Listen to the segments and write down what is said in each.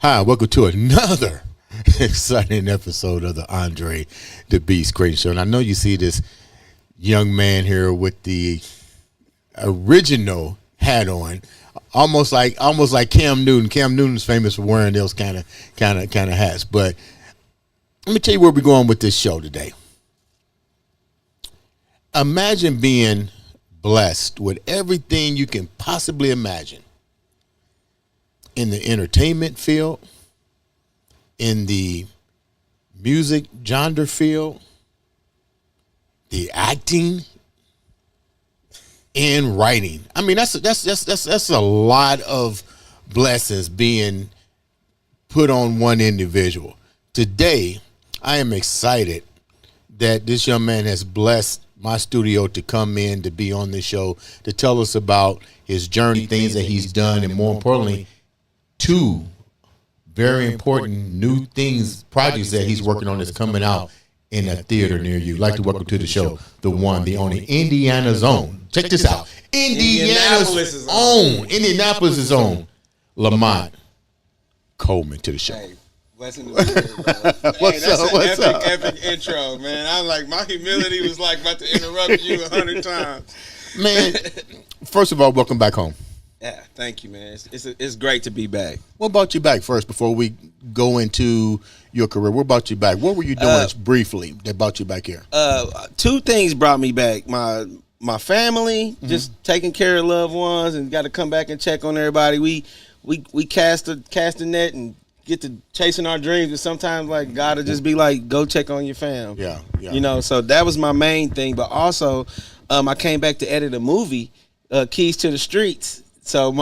Hi, welcome to another exciting episode of the Andre The Beast Crayton Show. And I know you see this young man here with the original hat on, almost like Cam Newton. Cam Newton's famous for wearing those kind of hats. But let me tell you where we're going with this show today. Imagine being blessed with everything you can possibly imagine. In the entertainment field, in the music genre field, the acting, and writing. I mean, that's a lot of blessings being put on one individual. Today, I am excited that this young man has blessed my studio to come in to be on this show to tell us about his journey, things that he's done, and more importantly, two very important new projects that he's working on that's coming out in a theater near you. I'd like to welcome to the show the one, the only Indiana's own. Check this out. Indianapolis' own Lamont Coleman to the show. Hey, blessing to be here, bro. What's up? What's up? Epic intro, man. I'm like, my humility was like about to interrupt you 100 times. Man, first of all, welcome back home. Yeah, thank you, man. It's great to be back. What brought you back first before we go into your career? What brought you back? What were you doing briefly that brought you back here? Two things brought me back. My family, just taking care of loved ones, and got to come back and check on everybody. We cast the net and get to chasing our dreams, and sometimes like God will just be like, go check on your fam. Yeah. You know, so that was my main thing. But also, I came back to edit a movie, Keys to the Streets. So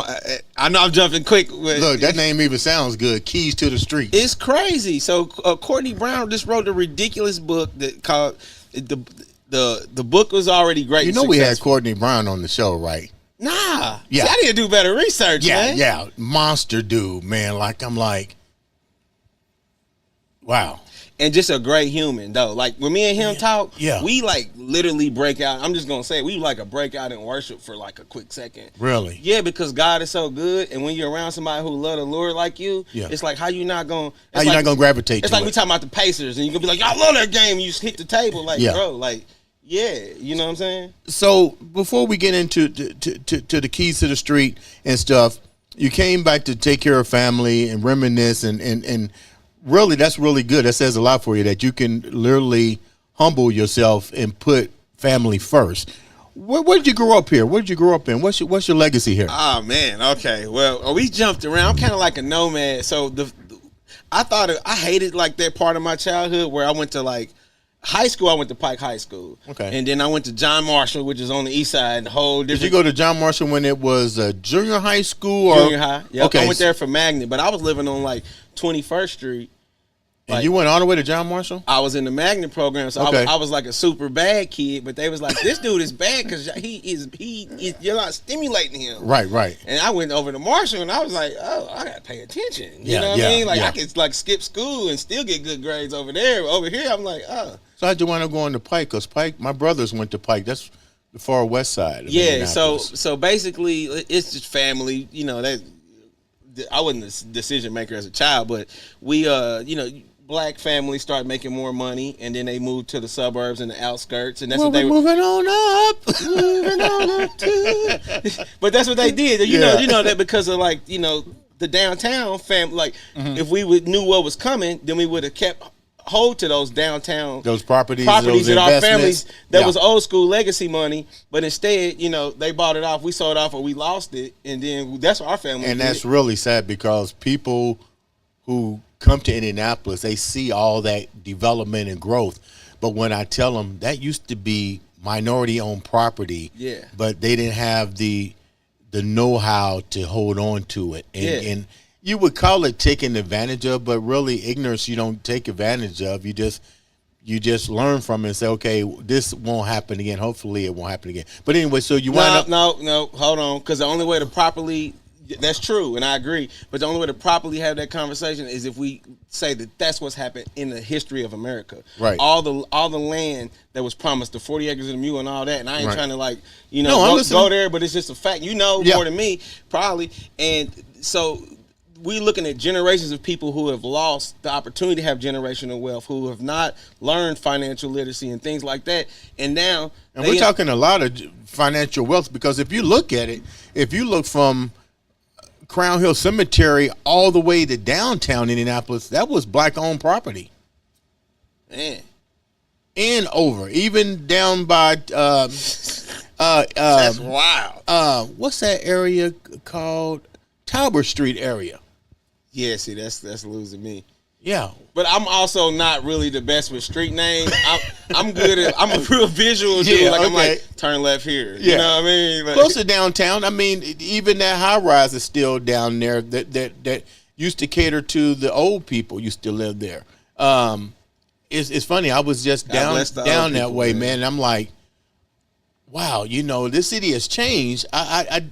I know I'm jumping quick. Look, that name even sounds good. Keys to the Street. It's crazy. So Courtney Brown just wrote a ridiculous book that called the book was already great. You know we had Courtney Brown on the show, right? Nah. Yeah. See, I need to do better research, man. Yeah. Monster dude, man. I'm like, wow. And just a great human, though. Like, when me and him talk, yeah, we, like, literally break out. I'm just going to say, we, like, a breakout in worship for, like, a quick second. Really? Yeah, because God is so good, and when you're around somebody who love the Lord like you, it's like, how you not going to gravitate to It's like it? we talking about the Pacers, and you're going to be like, I love that game, and you just hit the table. Like, bro, like, yeah, you know what I'm saying? So, before we get into to the Keys to the Street and stuff, you came back to take care of family and reminisce and really, that's really good. That says a lot for you that you can literally humble yourself and put family first. Where did you grow up here? Where did you grow up in? What's your legacy here? Oh, man. Okay. Well, we jumped around. I'm kind of like a nomad. So I hated like that part of my childhood where I went to like high school. I went to Pike High School. Okay. And then I went to John Marshall, which is on the east side. Did you go to John Marshall when it was junior high school? Or? Junior high. Yeah. Okay. I went there for magnet, but I was living on like 21st Street. And you went all the way to John Marshall? I was in the magnet program, so I was like a super bad kid. But they was like, this dude is bad because you're not stimulating him. Right. And I went over to Marshall, and I was like, oh, I gotta pay attention. You know what I mean? Like I could like skip school and still get good grades over there. Over here, I'm like, oh. So how'd you wind up going to Pike? Because Pike, my brothers went to Pike. That's the far west side. Yeah. So basically, it's just family. You know that I wasn't a decision maker as a child, but we black families start making more money, and then they moved to the suburbs and the outskirts, and that's what they were moving on up, moving on up too. But that's what they did. You know that because of like the downtown family. Like if we knew what was coming, then we would have kept hold to those downtown properties those that our families that was old school legacy money. But instead, they bought it off, we sold it off, or we lost it, and then that's what our family. And did. that's really sad because people who come to Indianapolis, they see all that development and growth. But when I tell them that used to be minority-owned property, but they didn't have the know-how to hold on to it. And you would call it taking advantage of, but really ignorance you don't take advantage of. You just you just learn from it and say, okay, this won't happen again. Hopefully it won't happen again. But anyway, so you wind up. No, hold on. Because the only way to properly, that's true, and I agree. But the only way to properly have that conversation is if we say that that's what's happened in the history of America. Right. All the land that was promised, the 40 acres of the mule and all that. And I ain't trying to go there, but it's just a fact. More than me, probably. And so we looking at generations of people who have lost the opportunity to have generational wealth, who have not learned financial literacy and things like that. And now, and we're talking a lot of financial wealth, because if you look at it, if you look from Crown Hill Cemetery all the way to downtown Indianapolis, that was black-owned property. Man. And over, even down by that's wild. What's that area called? Talbot Street area. Yeah, see, that's losing me. Yeah, but I'm also not really the best with street names. I'm good at. I'm a real visual dude. I'm like, turn left here. You know what I mean? Like, close to downtown. I mean, even that high rise is still down there. That used to cater to the old people. Used to live there. It's funny. I was just down that way, man. And I'm like, wow. This city has changed. I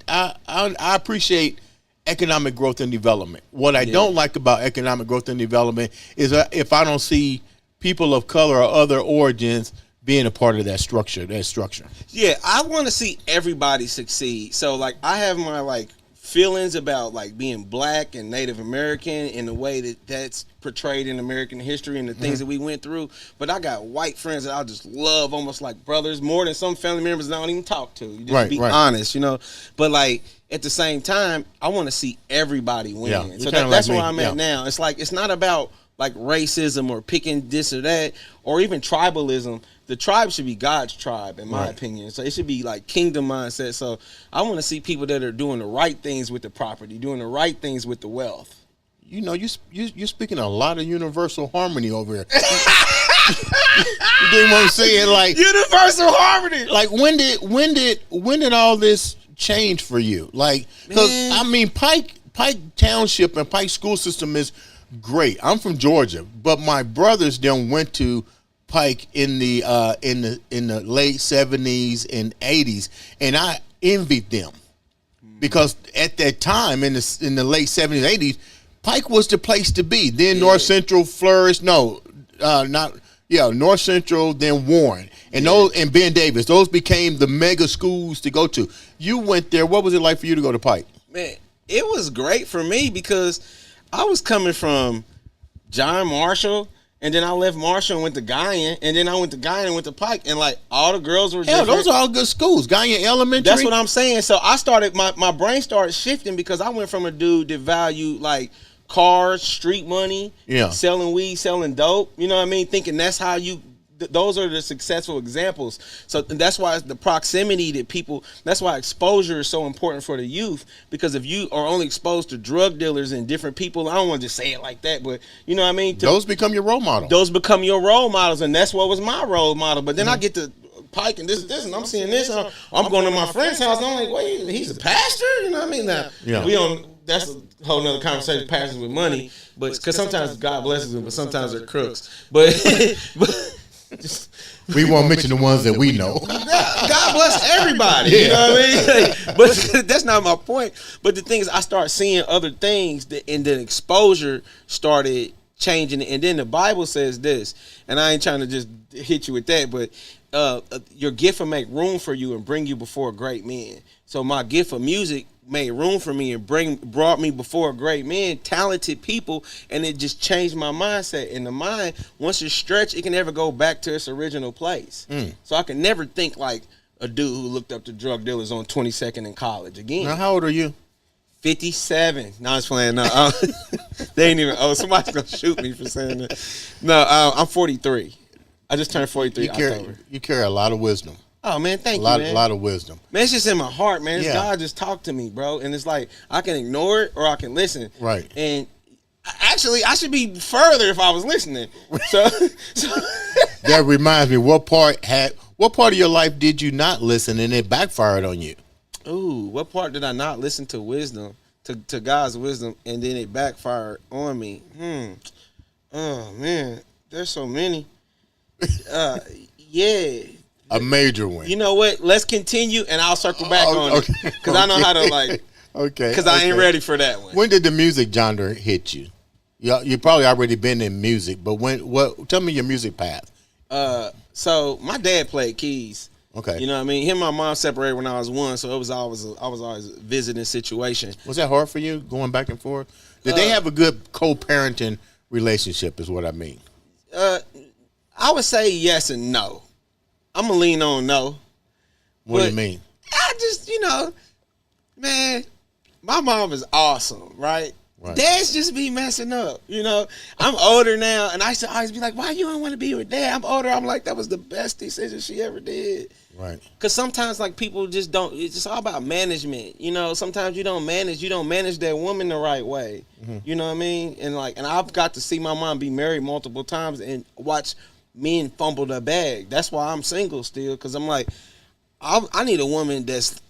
appreciate economic growth and development. What I don't like about economic growth and development is if I don't see people of color or other origins being a part of that structure. Yeah, I want to see everybody succeed. So, like, I have my feelings about being black and Native American in the way that's portrayed in American history and the things that we went through. But I got white friends that I just love almost like brothers, more than some family members that I don't even talk to. You just be honest, But at the same time, I want to see everybody win. Yeah, so that's where I'm at now. It's it's not about racism or picking this or that or even tribalism. The tribe should be God's tribe, in my opinion. So it should be kingdom mindset. So I want to see people that are doing the right things with the property, doing the right things with the wealth. You're speaking a lot of universal harmony over here. You dig what I'm saying? Universal harmony. When did all this change for you? Because I mean, Pike Township and Pike school system is great. I'm from Georgia, but my brothers then went to Pike in the late 70s and 80s, and I envied them because at that time in the late 70s, 80s, Pike was the place to be. Then North Central flourished. North Central, then Warren, and those and Ben Davis. Those became the mega schools to go to. You went there. What was it like for you to go to Pike? Man, it was great for me because I was coming from John Marshall, and then I left Marshall and went to Guyan, and then I went to Guyan and went to Pike, and all the girls were different. Those are all good schools. Guyan Elementary. That's what I'm saying. So I started my brain started shifting because I went from a dude that valued cars, street money, selling weed, selling dope. You know what I mean? Thinking that's how those are the successful examples. So that's why the proximity that people, that's why exposure is so important for the youth, because if you are only exposed to drug dealers and different people, I don't want to just say it like that, but you know what I mean? Those become your role models. Those become your role models, and that's what was my role model. But then I get to Pike and this, and I'm seeing this, and I'm going to my friend's house, and I'm like, wait, he's a pastor? You know what I mean? Now, that's a whole nother conversation, pastors with money, but because sometimes God blesses them, but sometimes they're crooks. But we won't mention the ones that we know. God bless everybody. You know what I mean? But that's not my point. But the thing is, I start seeing other things, and then exposure started changing. And then the Bible says this, and I ain't trying to just hit you with that, but your gift will make room for you and bring you before great men. So my gift of music made room for me and brought me before great men, talented people, and it just changed my mindset. And the mind, once it's stretched, it can never go back to its original place. So I can never think like a dude who looked up to drug dealers on 22nd in college again. Now, how old are you? 57. No, I was playing. No, they ain't even. Oh, somebody's gonna shoot me for saying that. No, I'm 43. I just turned 43 October. You carry a lot of wisdom. Oh man, thank you, man. A lot of wisdom. Man, it's just in my heart, man. God just talked to me, bro, and it's like I can ignore it or I can listen. Right. And actually, I should be further if I was listening. So that reminds me, what part of your life did you not listen and it backfired on you? Ooh, what part did I not listen to wisdom, to God's wisdom, and then it backfired on me? Oh man, there's so many. Yeah. A major win. You know what? Let's continue, and I'll circle back on it because I know how to like. Okay. Because I ain't ready for that one. When did the music genre hit you? You probably already been in music, but tell me your music path. So my dad played keys. Okay. You know what I mean? Him and my mom separated when I was 1, so I was always a visiting situation. Was that hard for you going back and forth? Did they have a good co-parenting relationship is what I mean? I would say yes and no. I'm going to lean on no. What do you mean? I just, man, my mom is awesome, right? Right. Dads just be messing up, I'm older now, and I used to always be like, why you don't want to be with dad? I'm older. I'm like, that was the best decision she ever did. Right. Because sometimes, like, people just don't, it's just all about management. Sometimes you don't manage that woman the right way. Mm-hmm. You know what I mean? And I've got to see my mom be married multiple times and watch men fumble the bag. That's why I'm single still, because I'm like, I need a woman that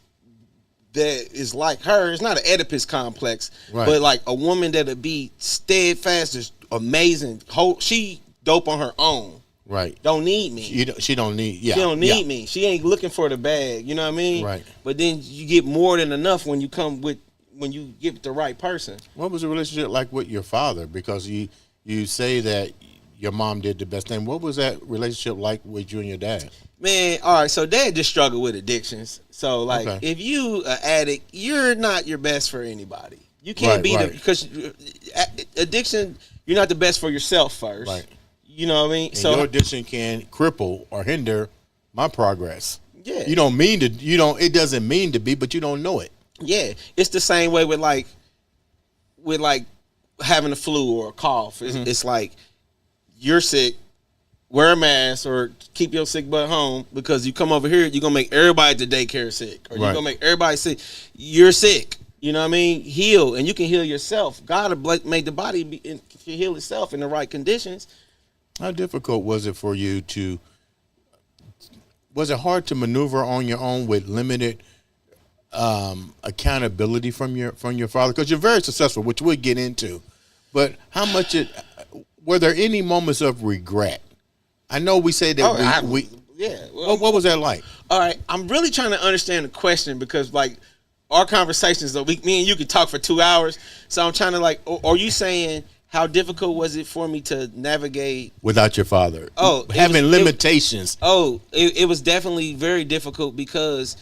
is like her. It's not an Oedipus complex, right, but like a woman that'll be steadfast, just amazing. She dope on her own. Right. Don't need me. She don't need. Yeah. She don't need me. She ain't looking for the bag. You know what I mean? Right. But then you get more than enough when you get the right person. What was the relationship like with your father? Because you say that your mom did the best thing. What was that relationship like with you and your dad? Man, all right, so dad just struggled with addictions. So, if you an addict, you're not your best for anybody. You can't because addiction, you're not the best for yourself first. Right. You know what I mean? And your addiction can cripple or hinder my progress. Yeah. You don't mean to, it doesn't mean to be, but you don't know it. Yeah. It's the same way with having a flu or a cough. It's like, you're sick, wear a mask or keep your sick butt home, because you come over here, you're going to make everybody at the daycare sick, or you're going to make everybody sick. You're sick. You know what I mean? Heal, and you can heal yourself. God made the body heal itself in the right conditions. How difficult was it for you was it hard to maneuver on your own with limited accountability from your father? Because you're very successful, which we'll get into. But how much were there any moments of regret? I know we say that what was that like? All right, I'm really trying to understand the question, because our conversations, me and you could talk for 2 hours. So I'm trying to are you saying how difficult was it for me to navigate without your father? Oh, having limitations. It was definitely very difficult, because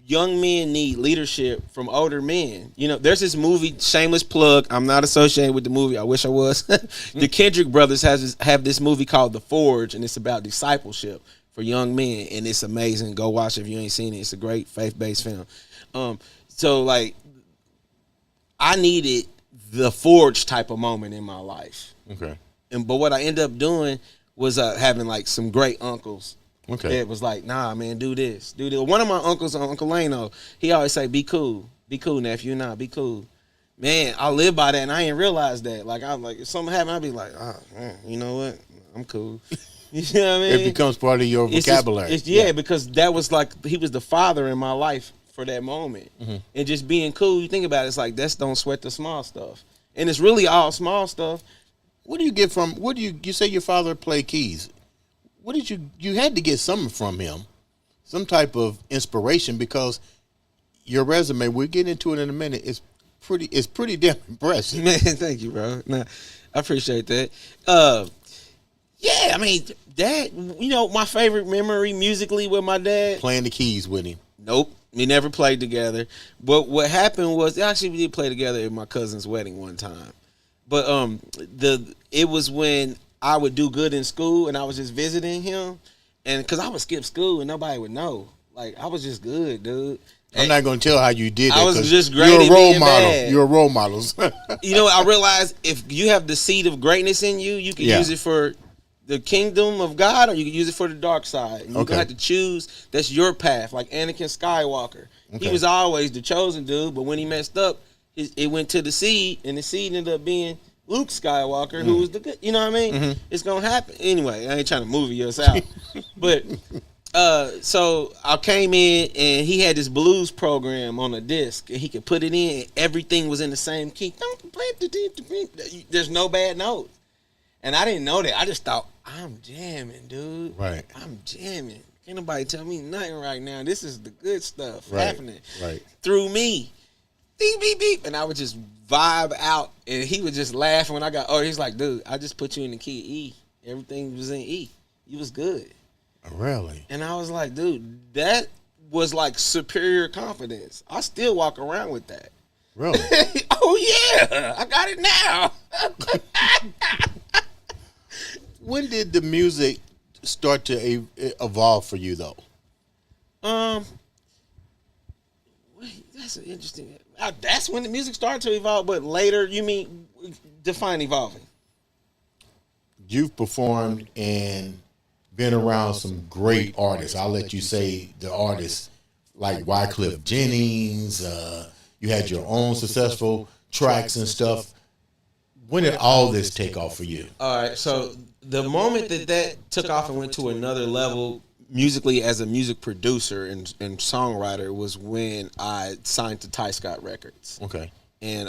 young men need leadership from older men. There's this movie, shameless plug, I'm not associated with the movie, I wish I was. The Kendrick brothers have this movie called The Forge, and it's about discipleship for young men, and it's amazing. Go watch it if you ain't seen it. It's a great faith-based film. So I needed the Forge type of moment in my life. Okay. But what I ended up doing was having some great uncles. Okay. It was like, nah, man, do this. One of my uncles, Uncle Lano, he always say, be cool, nephew, be cool. Man, I live by that, and I didn't realize that. If something happened, I'd be like, man, you know what? I'm cool. You know what I mean? It becomes part of your vocabulary. Because that was he was the father in my life for that moment. Mm-hmm. And just being cool, you think about it, it's that's don't sweat the small stuff. And it's really all small stuff. What do you get from, you say your father played keys. What did you had to get something from him, some type of inspiration, because your resume, we'll get into it in a minute, it's pretty damn impressive. Man, thank you, bro. Nah, I appreciate that. Yeah, I mean, Dad, my favorite memory musically with my dad. Playing the keys with him. Nope. We never played together. But what happened was, actually we did play together at my cousin's wedding one time. But it was when I would do good in school and I was just visiting him, and because I would skip school and nobody would know. I was just good, dude. I'm not going to tell how you did that. I was just great. You're a role model. Bad. You're a role model. I realized if you have the seed of greatness in you, you can use it for the kingdom of God, or you can use it for the dark side. And you're going to have to choose. That's your path, like Anakin Skywalker. Okay. He was always the chosen dude, but when he messed up, it went to the seed, and the seed ended up being Luke Skywalker, who was the good. You know what I mean? Mm-hmm. It's going to happen. Anyway, I ain't trying to move us out. But so I came in, and he had this blues program on a disc, and he could put it in, and everything was in the same key. There's no bad notes. And I didn't know that. I just thought, I'm jamming, dude. Right. I'm jamming. Can't nobody tell me nothing right now. This is the good stuff Right. happening. Right. Through me. Beep, beep, beep. And I would just vibe out. And he would just laugh when I got, he's like, dude, I just put you in the key E. Everything was in E. You was good. Really? And I was like, dude, that was like superior confidence. I still walk around with that. Really? Oh, yeah. I got it now. When did the music start to evolve for you, though? That's an interesting. That's when the music started to evolve. But later, you mean define evolving? You've performed and been around some great artists. I'll let you say the artists like Wycliffe Jennings. You had your own successful tracks and stuff. When did all this take off for you? All right, so the moment that took off and went to another level musically as a music producer and songwriter was when I signed to Ty Scott Records. Okay. And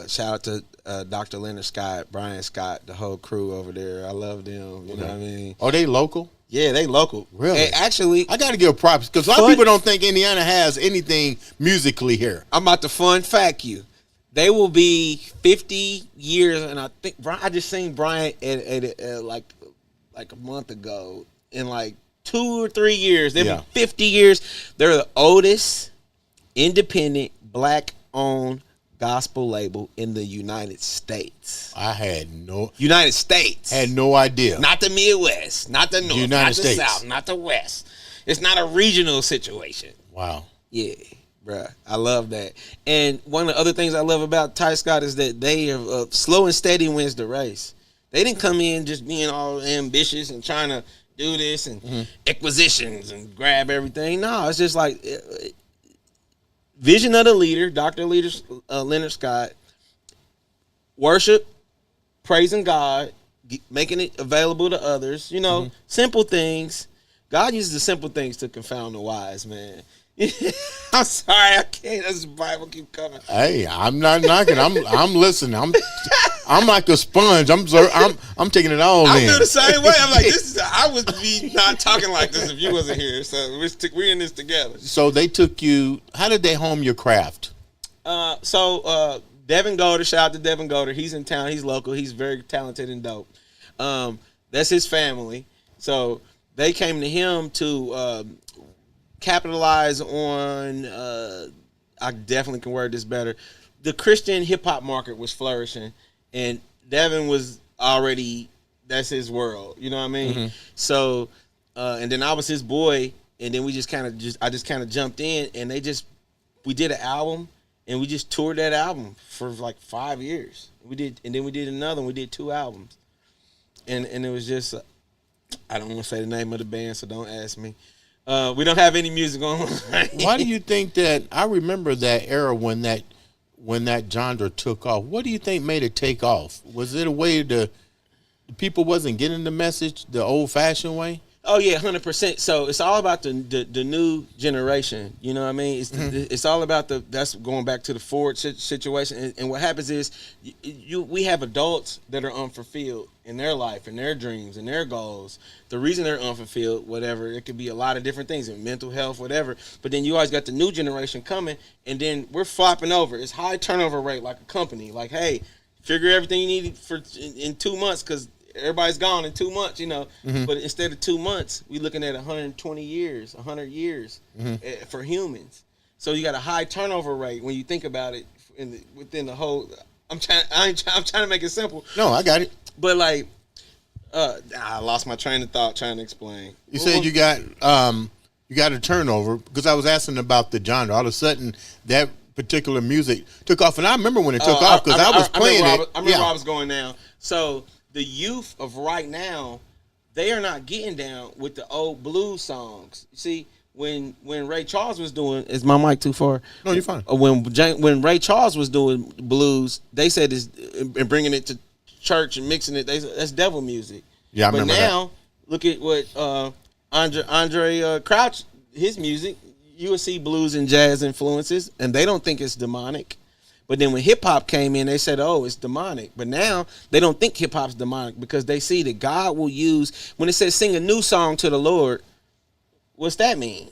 shout out to Dr. Leonard Scott, Brian Scott, the whole crew over there. I love them. You know what I mean? Are they local? Yeah, they local. Really? And actually, I got to give props because a lot of people don't think Indiana has anything musically here. I'm about to fun fact you. They will be 50 years, and I think I just seen Brian at like a month ago. In like 2 or 3 years, they'll be 50 years. They're the oldest independent black-owned gospel label in the United States. United States. Had no idea. Not the Midwest, not the North, United not the States. South, not the West. It's not a regional situation. Wow. Yeah, bruh. I love that. And one of the other things I love about Ty Scott is that they are slow and steady wins the race. They didn't come in just being all ambitious and trying to do this and acquisitions and grab everything. No, it's just like vision of the leader, Dr. Leonard Scott, worship, praising God, making it available to others. You know, simple things. God uses the simple things to confound the wise, man. I'm sorry, I can't. This Bible keep coming. Hey, I'm not knocking. I'm listening. I'm like a sponge. I'm taking it all in. I feel the same way. I'm like, I would be not talking like this if you wasn't here. So we're in this together. So they took you. How did they home your craft? Devin Golder, shout out to Devin Golder. He's in town. He's local. He's very talented and dope. That's his family. So they came to him to capitalize on. I definitely can word this better. The Christian hip hop market was flourishing. And Devin was already, that's his world. You know what I mean? So, and then I was his boy. And then I just kind of jumped in and we did an album and we just toured that album for like 5 years. And then we did another one. We did 2 albums. And it was just, I don't want to say the name of the band, so don't ask me. We don't have any music on. Why do you think that, I remember that era when that genre took off. What do you think made it take off? Was it a way the people wasn't getting the message the old-fashioned way? Oh yeah, 100%. So it's all about the new generation. You know what I mean? It's all about that's going back to the forward situation. And what happens is we have adults that are unfulfilled in their life and their dreams and their goals. The reason they're unfulfilled, whatever, it could be a lot of different things, in mental health, whatever. But then you always got the new generation coming, and then we're flopping over. It's high turnover rate, like a company. Like, hey, figure everything you need in 2 months because everybody's gone in 2 months, you know. But instead of 2 months, we're looking at 120 years, 100 years for humans. So you got a high turnover rate when you think about it within the whole. I'm trying to make it simple. No, I got it. But like, I lost my train of thought trying to explain. You said you got a turnover because I was asking about the genre. All of a sudden, that particular music took off, and I remember when it took off because I was playing it. I remember where I was going now. So the youth of right now, they are not getting down with the old blues songs. You see, when Ray Charles was doing, is my mic too far? No, you're fine. When Ray Charles was doing blues, they said and bringing it to church and mixing it, that's devil music. Yeah, I remember that. But now, look at what Andre Crouch, his music, you will see blues and jazz influences, and they don't think it's demonic. But then when hip hop came in, they said, "Oh, it's demonic." But now they don't think hip hop's demonic because they see that God will use, when it says sing a new song to the Lord, what's that mean?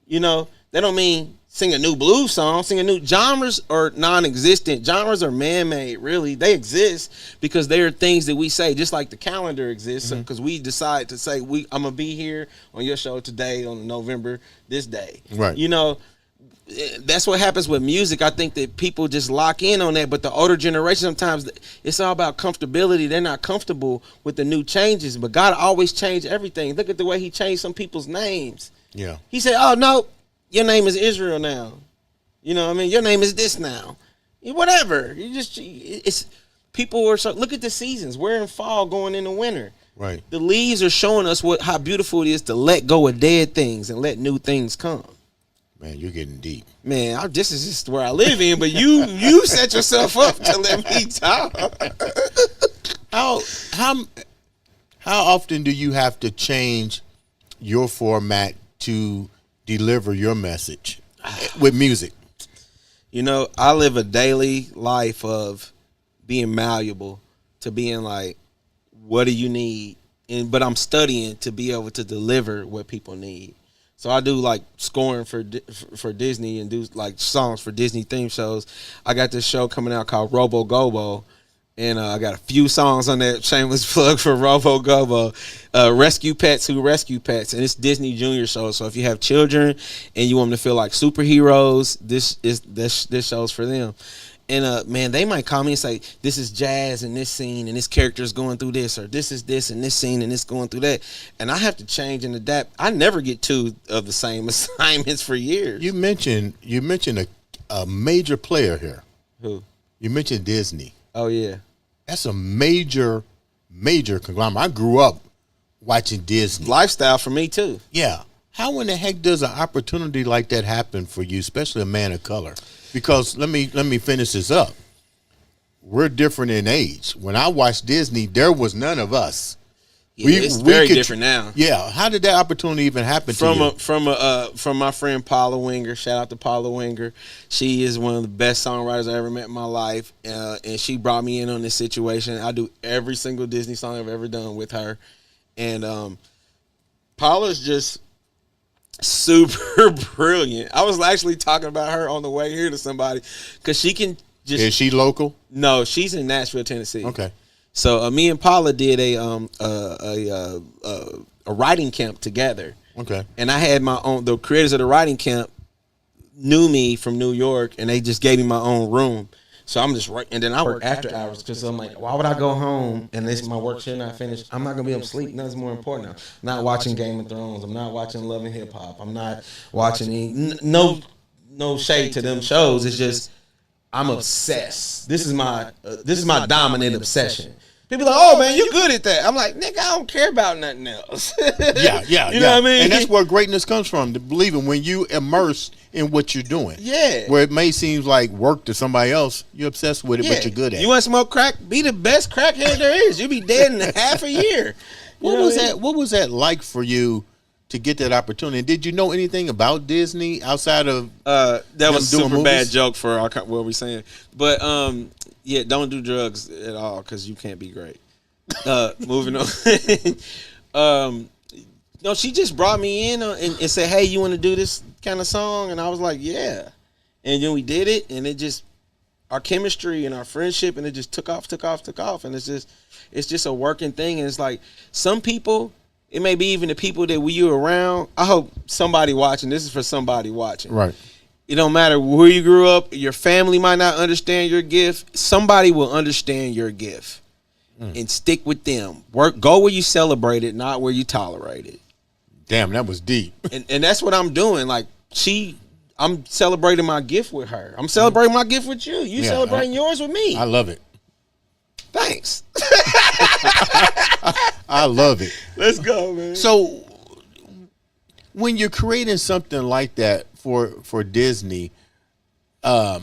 You know, they don't mean sing a new blues song, sing a new. Genres are non-existent. Genres are man-made, really. They exist because they are things that we say, just like the calendar exists, because we decide to say, I'm going to be here on your show today on November this day. Right. You know, that's what happens with music. I think that people just lock in on that, but the older generation, sometimes it's all about comfortability. They're not comfortable with the new changes, but God always changed everything. Look at the way he changed some people's names. Yeah. He said, "Oh, no, your name is Israel now. You know what I mean? Your name is this now." Whatever. It's people are so, look at the seasons. We're in fall going into winter. Right. The leaves are showing us how beautiful it is to let go of dead things and let new things come. Man, you're getting deep. Man, this is just where I live in, but you set yourself up to let me talk. How often do you have to change your format to deliver your message with music? You know, I live a daily life of being malleable to being like, what do you need? But I'm studying to be able to deliver what people need. So I do like scoring for Disney and do like songs for Disney theme shows. I got this show coming out called Robo Gobo, and I got a few songs on that. Shameless plug for Robo Gobo. Rescue Pets Who Rescue Pets, and it's Disney Junior show. So if you have children and you want them to feel like superheroes, this show's for them. And man, they might call me and say, "This is Jazz in this scene, and this character is going through this," or "This is this in this scene, and it's going through that." And I have to change and adapt. I never get two of the same assignments for years. You mentioned a major player here. Who? You mentioned Disney. Oh yeah, that's a major conglomerate. I grew up watching Disney. Lifestyle for me too. Yeah. How in the heck does an opportunity like that happen for you, especially a man of color? Because let me finish this up. We're different in age. When I watched Disney, there was none of us. Yeah, it's very different now. Yeah. How did that opportunity even happen to you? From my friend Paula Winger. Shout out to Paula Winger. She is one of the best songwriters I ever met in my life, and she brought me in on this situation. I do every single Disney song I've ever done with her, and Paula's just super brilliant. I was actually talking about her on the way here to somebody because she can just. Is she local? No, she's in Nashville, Tennessee. Okay. So me and Paula did a writing camp together. Okay. And I had my own. The creators of the writing camp knew me from New York, and they just gave me my own room. So I'm just right, and then I work after hours because I'm like, why would I go home and this my work should not finish? I'm not gonna be able to sleep. Nothing's more important now. I'm not watching Game of Thrones. I'm not watching Love and Hip Hop. I'm not watching no shade to them shows. It's just I'm obsessed. This is my dominant obsession. People are like, "Oh man, you're good at that." I'm like, "Nigga, I don't care about nothing else." Yeah. You know what I mean? And that's where greatness comes from. To believing when you immerse in what you're doing. Yeah. Where it may seem like work to somebody else, you're obsessed with it, but you're good at it. You want to smoke crack? Be the best crackhead there is. You'll be dead in half a year. What was that like for you to get that opportunity? Did you know anything about Disney outside of that was a super movies? bad joke for our what we're saying. But yeah, don't do drugs at all because you can't be great. Moving on. No, she just brought me in and said, "Hey, you want to do this kind of song?" And I was like, "Yeah." And then we did it, and it just our chemistry and our friendship, and it just took off. And it's just a working thing. And it's like some people, it may be even the people that you around. I hope somebody watching. This is for somebody watching. Right. It don't matter where you grew up. Your family might not understand your gift. Somebody will understand your gift, and stick with them. Go where you celebrate it, not where you tolerate it. Damn, that was deep. And that's what I'm doing. Like I'm celebrating my gift with her. I'm celebrating my gift with you. You celebrating yours with me. I love it. Thanks. I love it. Let's go, man. So when you're creating something like that for Disney, I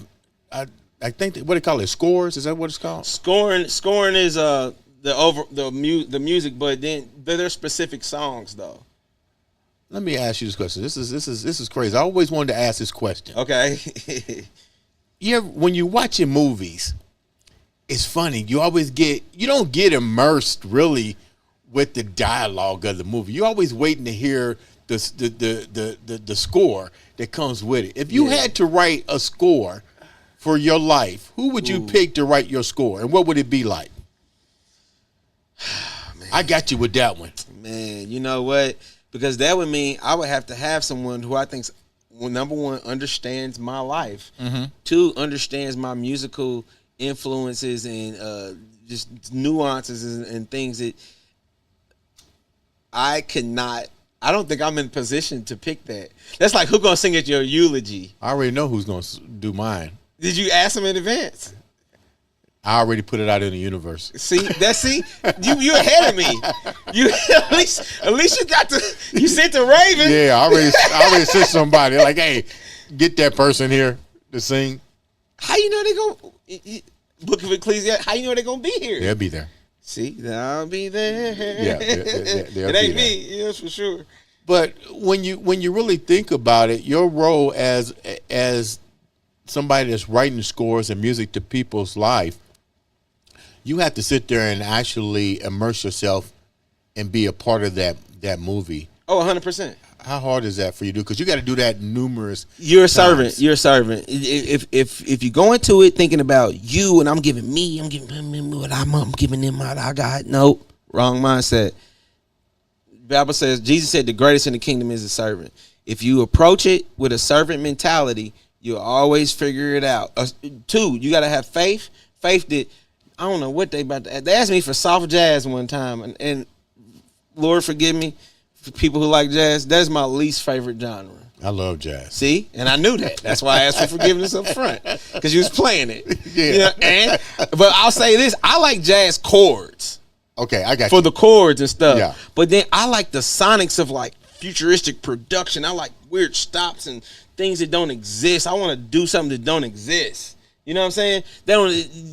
think what do they call it? Scores? Is that what it's called? Scoring is the music, but then they're specific songs though. Let me ask you this question. This is crazy. I always wanted to ask this question. Okay. when you're watching movies, it's funny. You don't get immersed really with the dialogue of the movie. You're always waiting to hear the score that comes with it. If you had to write a score for your life, who would you pick to write your score, and what would it be like? I got you with that one. Man, you know what? Because that would mean I would have to have someone who I think, well, number one, understands my life. Mm-hmm. Two, understands my musical influences and just nuances and things that I don't think I'm in position to pick that. That's like, who's going to sing at your eulogy? I already know who's going to do mine. Did you ask them in advance? I already put it out in the universe. See, you ahead of me. You at least you sent the Raven. Yeah, I already sent somebody like, hey, get that person here to sing. How you know they gonna Book of Ecclesiastes? How you know they're gonna be here? They'll be there. See, I'll be there. Yeah, it ain't me. Yes, for sure. But when you really think about it, your role as somebody that's writing scores and music to people's life, you have to sit there and actually immerse yourself and be a part of that movie. Oh, 100%. How hard is that for you to do? Because you got to do that numerous You're a times. servant. You're a servant. If you go into it thinking about you and I'm giving them what I'm giving them what I got. Nope. Wrong mindset. The Bible says, Jesus said the greatest in the kingdom is a servant. If you approach it with a servant mentality, you'll always figure it out. Two, you got to have faith. Faith that, I don't know what they about to. They asked me for soft jazz one time, and Lord forgive me, for people who like jazz, that's my least favorite genre. I love jazz. See, and I knew that. That's why I asked for forgiveness up front, because you was playing it. Yeah. You know, but I'll say this: I like jazz chords. Okay, I got for you. the chords and stuff. Yeah. But then I like the sonics of like futuristic production. I like weird stops and things that don't exist. I want to do something that don't exist. You know what I'm saying?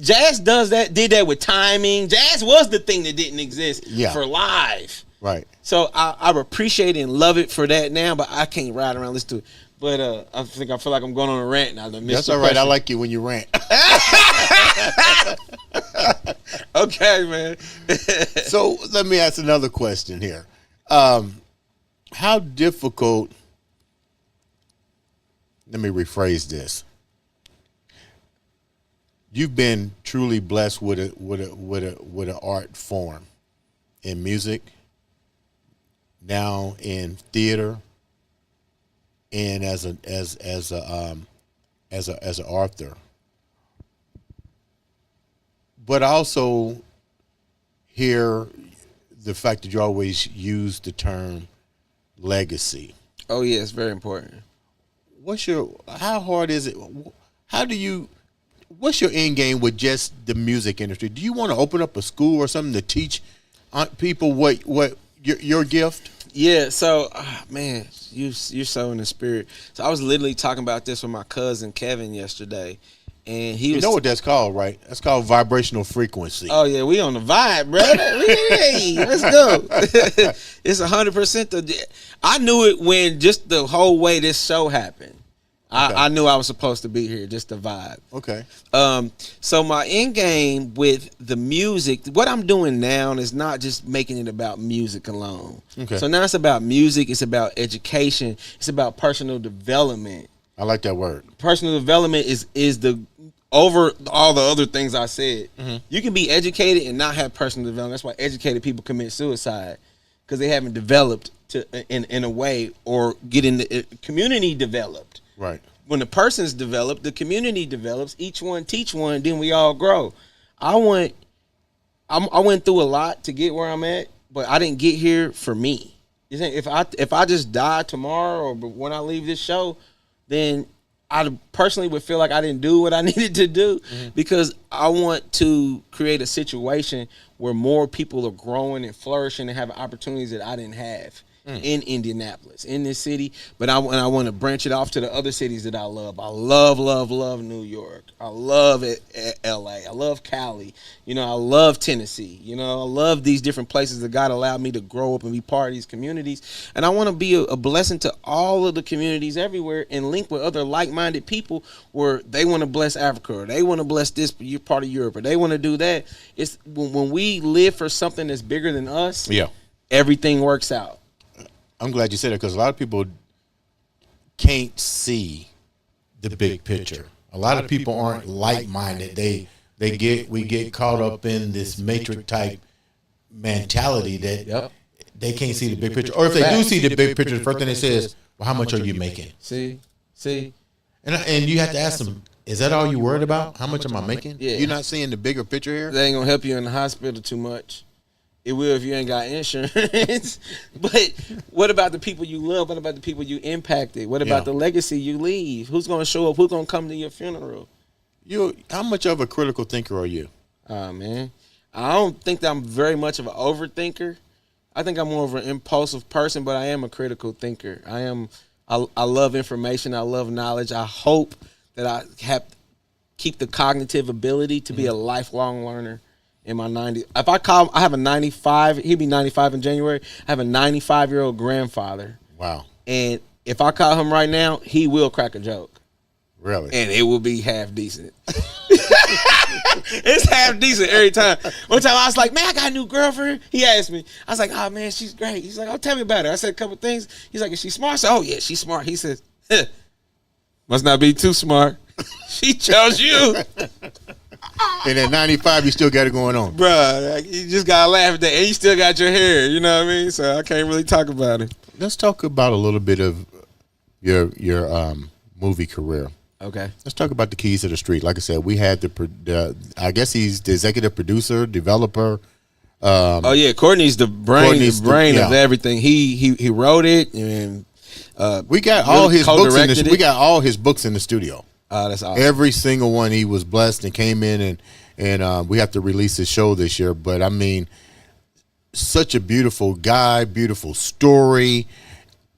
Jazz did that with timing. Jazz was the thing that didn't exist for live. Right. So I appreciate it and love it for that now, but I can't ride around listen to it. But I feel like I'm going on a rant now. That's all right. I like you when you rant. Okay, man. So let me ask another question here. How difficult? Let me rephrase this. You've been truly blessed with an art form in music, now in theater, and as an author. But I also hear the fact that you always use the term legacy. Oh yeah, it's very important. How hard is it? What's your end game with just the music industry? Do you want to open up a school or something to teach people what your gift? Yeah, so man, you're so in the spirit. So I was literally talking about this with my cousin Kevin yesterday, and he was. You know what that's called, right? That's called vibrational frequency. Oh yeah, we on the vibe, bro. Hey, let's go. It's 100%. I knew it when just the whole way this show happened. Okay. I knew I was supposed to be here, just the vibe. Okay. So my end game with the music, what I'm doing now is not just making it about music alone. Okay. So now it's about music. It's about education. It's about personal development. I like that word. Personal development is the over all the other things I said. Mm-hmm. You can be educated and not have personal development. That's why educated people commit suicide, because they haven't developed in a way or get in the community developed. Right. When the person's developed, the community develops. Each one teach one, then we all grow. I went through a lot to get where I'm at, but I didn't get here for me. You think if I just die tomorrow or when I leave this show, then I personally would feel like I didn't do what I needed to do, because I want to create a situation where more people are growing and flourishing and have opportunities that I didn't have. in Indianapolis, in this city. But I want to branch it off to the other cities that I love. I love New York. I love L.A. I love Cali. You know, I love Tennessee. You know, I love these different places that God allowed me to grow up and be part of these communities. And I want to be a blessing to all of the communities everywhere and link with other like-minded people where they want to bless Africa or they want to bless this part of Europe or they want to do that. It's when we live for something that's bigger than us, everything works out. I'm glad you said that because a lot of people can't see the big picture. A lot of people aren't like-minded. We get caught up in this matrix type mentality that they can't see the big picture. Or if they do see the big picture, the first thing they say is, "Well, how much are you making?" See, and you have to ask them, "Is that all you worried about? How much am I making?" Yeah. You're not seeing the bigger picture here. That ain't gonna help you in the hospital too much. It will if you ain't got insurance. But what about the people you love? What about the people you impacted? What about the legacy you leave? Who's going to show up? Who's going to come to your funeral? How much of a critical thinker are you? Man, I don't think that I'm very much of an overthinker. I think I'm more of an impulsive person, but I am a critical thinker. I love information. I love knowledge. I hope that I keep the cognitive ability to be a lifelong learner. In my 90s, I have a 95. He'll be 95 in January. I have a 95-year-old grandfather. Wow! And if I call him right now, he will crack a joke. Really? And it will be half decent. It's half decent every time. One time I was like, "Man, I got a new girlfriend." He asked me. I was like, "Oh man, she's great." He's like, "Oh, tell me about her." I said a couple things. He's like, "Is she smart?" I said, "Oh yeah, she's smart." He says, "Must not be too smart." She chose you. And at 95, you still got it going on. Bruh, you just got to laugh at that. And you still got your hair, you know what I mean? So I can't really talk about it. Let's talk about a little bit of your movie career. Okay. Let's talk about the Keys to the Street. Like I said, we had I guess he's the executive producer, developer. Courtney's the brain of everything. He wrote it, and we got all his books. We got all his books in the studio. That's awesome. Every single one. He was blessed and came in, and we have to release his show this year. But I mean, such a beautiful guy, beautiful story.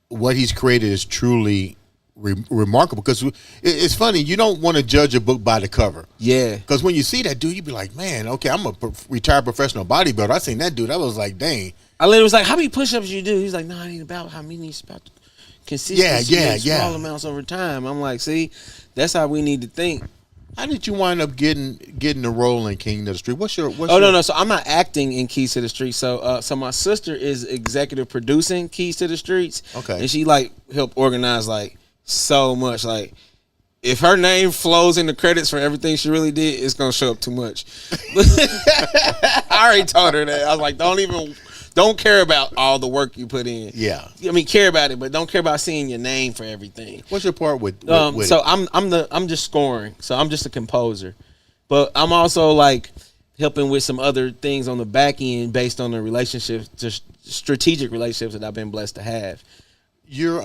What he's created is truly remarkable. Because it's funny, you don't want to judge a book by the cover. Yeah. Because when you see that dude, you be like, man, okay, I'm a retired professional bodybuilder. I seen that dude. I was like, dang. I literally was like, how many push-ups you do? He's like, no, it ain't about how many. It's about consistency. Small amounts over time. I'm like, see, that's how we need to think. How did you wind up getting the role in King of the Street? No. So I'm not acting in Keys to the Streets. So my sister is executive producing Keys to the Streets. Okay. And she helped organize so much. If her name flows in the credits for everything she really did, it's gonna show up too much. I already told her that. I was like, don't care about all the work you put in. Yeah. I mean, care about it, but don't care about seeing your name for everything. What's your part with so I'm just scoring. So I'm just a composer. But I'm also helping with some other things on the back end based on the relationships, just strategic relationships that I've been blessed to have. You're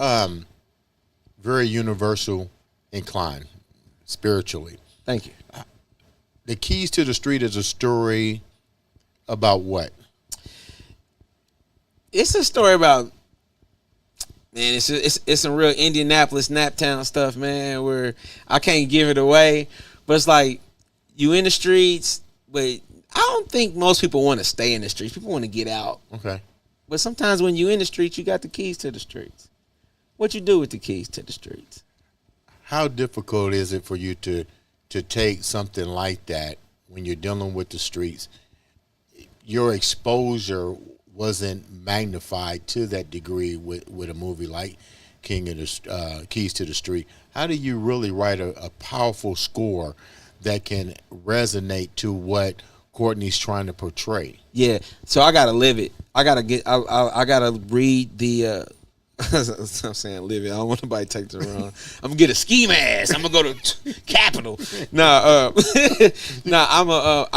very universal inclined spiritually. Thank you. The Keys to the Street is a story about what? It's a story about, man, it's some real Indianapolis, Naptown stuff, man, where I can't give it away. But it's you in the streets, but I don't think most people want to stay in the streets. People want to get out. Okay. But sometimes when you in the streets, you got the keys to the streets. What you do with the keys to the streets? How difficult is it for you to take something like that when you're dealing with the streets? Your exposure wasn't magnified to that degree with a movie like King of the Keys to the Street. How do you really write a powerful score that can resonate to what Courtney's trying to portray? Yeah, so I gotta live it. I gotta read the. I'm saying live it. I don't want nobody to take it wrong. I'm gonna get a ski mask. I'm gonna go to Capitol. I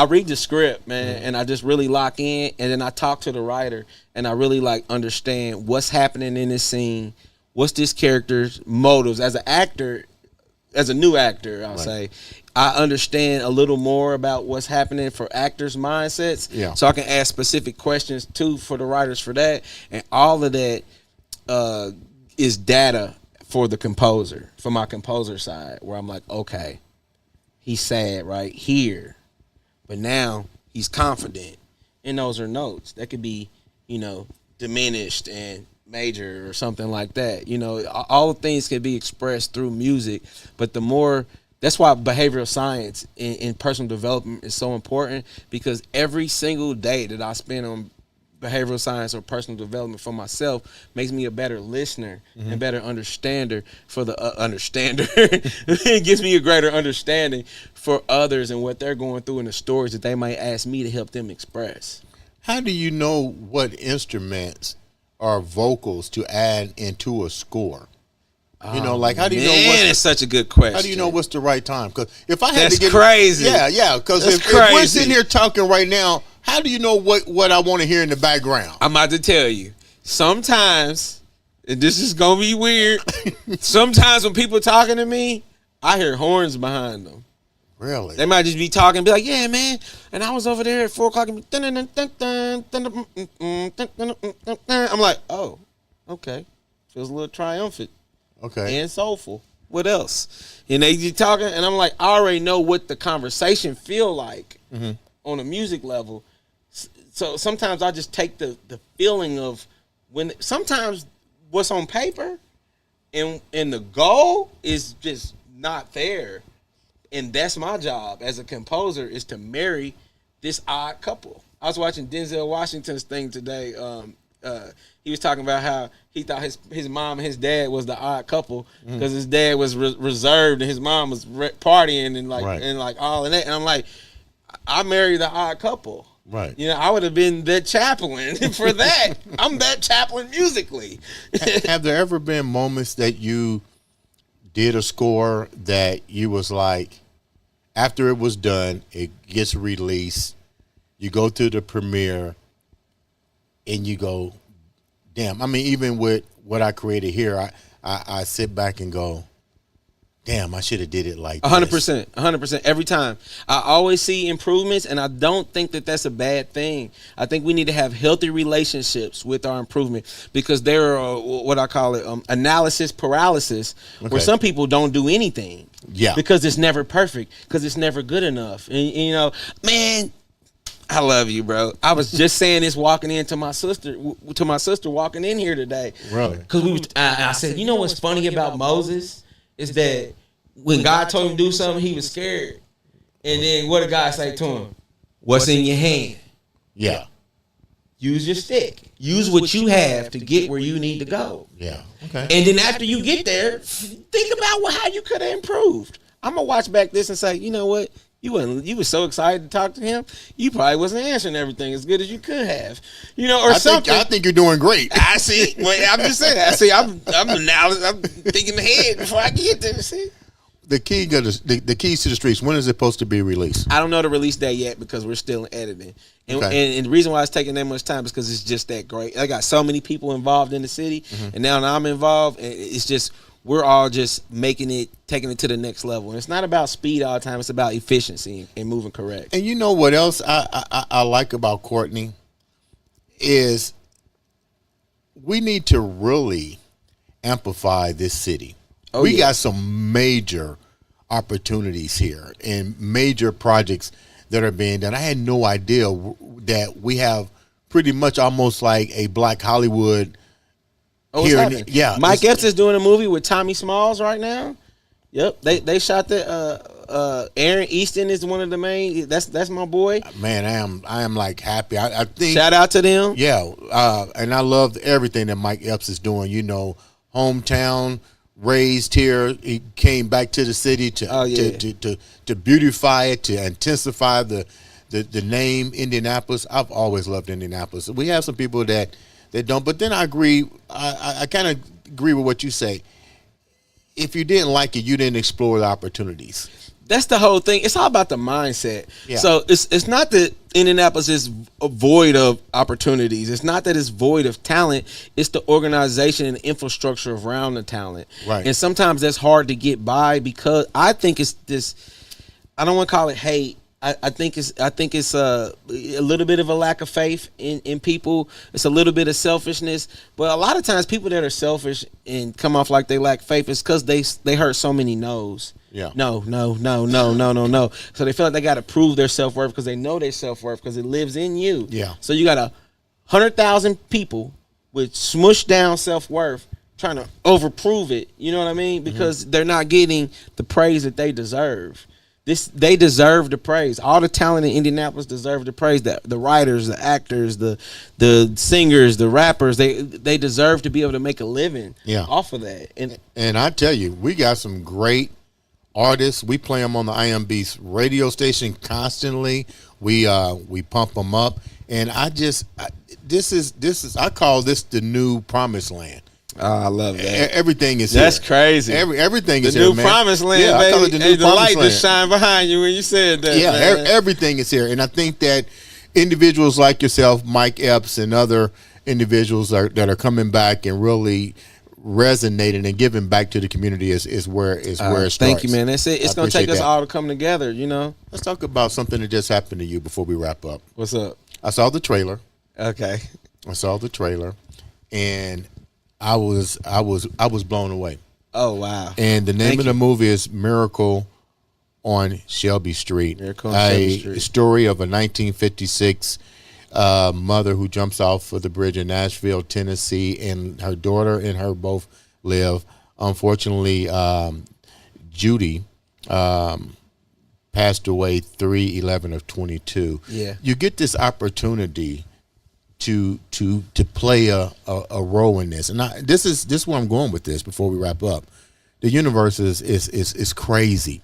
read the script, man, and I just really lock in, and then I talk to the writer, and I really understand what's happening in this scene, what's this character's motives as an actor, as a new actor. I'll say I understand a little more about what's happening for actors' mindsets, so I can ask specific questions too for the writers for that, and all of that is data for the composer, for my composer side, where I'm like, okay, he's sad right here, but now he's confident, and those are notes that could be, diminished and major or something like that. All things can be expressed through music, but that's why behavioral science and personal development is so important, because every single day that I spend on behavioral science or personal development for myself makes me a better listener and better understander for the understander. It gives me a greater understanding for others and what they're going through and the stories that they might ask me to help them express. How do you know what instruments or vocals to add into a score? How do you know it's such a good question. How do you know what's the right time? Because if I had That's to get crazy. Yeah. Because if we're sitting here talking right now, how do you know what I want to hear in the background? I'm about to tell you. Sometimes, and this is gonna be weird. Sometimes when people talking to me, I hear horns behind them. Really? They might just be talking and be like, yeah, man. And I was over there at 4 o'clock. And I'm like, oh, okay. Feels a little triumphant. Okay. And soulful. What else? And they be talking, and I'm like, I already know what the conversation feel like on a music level. So sometimes I just take the feeling of sometimes what's on paper and the goal is just not there. And that's my job as a composer, is to marry this odd couple. I was watching Denzel Washington's thing today. He was talking about how he thought his mom and his dad was the odd couple because his dad was reserved and his mom was partying and like all of that. And I'm like, I married the odd couple. Right. I would have been that chaplain for that. I'm that chaplain musically. Have there ever been moments that you did a score that you was like, after it was done, it gets released, you go to the premiere, and you go, damn. I mean, even with what I created here, I sit back and go, damn, I should have did it like 100%, 100%. Every time. I always see improvements, and I don't think that that's a bad thing. I think we need to have healthy relationships with our improvement, because there are what I call it analysis paralysis, where some people don't do anything. Yeah. Because it's never perfect, because it's never good enough. And, man, I love you, bro. I was just saying this walking into my sister walking in here today. Really? Because I said, you know what's funny about Moses? Is that when God told him to do something, he was scared. And then what did God say to him? What's in your hand? Yeah. Use your stick. Use what you have to get where you need to go. Yeah. Okay. And then after you get there, think about how you could have improved. I'm going to watch back this and say, you know what? You were so excited to talk to him, you probably wasn't answering everything as good as you could have, something. I think you're doing great. I see. Well, I'm just saying. I'm thinking ahead before I get there. See, the keys to the streets. When is it supposed to be released? I don't know the release date yet because we're still in editing, and the reason why it's taking that much time is because it's just that great. I got so many people involved in the city, and now that I'm involved, and it's just. We're all just taking it to the next level. And it's not about speed all the time. It's about efficiency and moving correct. And you know what else I like about Courtney is we need to really amplify this city. We got some major opportunities here and major projects that are being done. I had no idea that we have pretty much almost like a Black Hollywood. Mike Epps is doing a movie with Tommy Smalls right now. Yep, they shot that. Aaron Easton is one of the main. That's my boy. Man, I am like happy. I think shout out to them. Yeah, and I love everything that Mike Epps is doing. Hometown, raised here. He came back to the city to beautify it, to intensify the name Indianapolis. I've always loved Indianapolis. We have some people that don't, but then I agree. I kind of agree with what you say. If you didn't like it, you didn't explore the opportunities. That's the whole thing. It's all about the mindset. Yeah. So it's not that Indianapolis is void of opportunities. It's not that it's void of talent. It's the organization and the infrastructure around the talent. Right. And sometimes that's hard to get by because I think it's this. I don't want to call it hate. I think it's a little bit of a lack of faith in people. It's a little bit of selfishness, but a lot of times people that are selfish and come off like they lack faith is because they heard so many no's. Yeah. No. So they feel like they got to prove their self-worth because they know their self-worth because it lives in you. Yeah. So you got 100,000 people with smushed down self-worth trying to overprove it. You know what I mean? Because they're not getting the praise that they deserve. They deserve the praise. All the talent in Indianapolis deserve the praise. The writers, the actors, the singers, the rappers, they deserve to be able to make a living off of that. And I tell you, we got some great artists. We play them on the iambeast radio station constantly. We pump them up, and I call this the new promised land. Oh, I love that. Everything is That's here. crazy. Everything is the here, new man. promised land, yeah, baby. I call it the new the promised light land. just shine behind you when you said that. Yeah, man. Everything is here, and I think that individuals like yourself, Mike Epps, and other individuals that are coming back and really resonating and giving back to the community is where it starts. Thank you, man. That's it. It's going to take us that. all to come together, you know. Let's talk about something that just happened to you before we wrap up. What's up? I saw the trailer. Okay. And I was blown away. Oh, wow. And the name of the movie is Miracle on Shelby Street. Miracle on Shelby Street. A story of a 1956 mother who jumps off of the bridge in Nashville, Tennessee, and her daughter and her both live. Unfortunately, Judy passed away 3/11 of 22. Yeah. You get this opportunity to play a role in this, and this is where I'm going with this. Before we wrap up, the universe is crazy.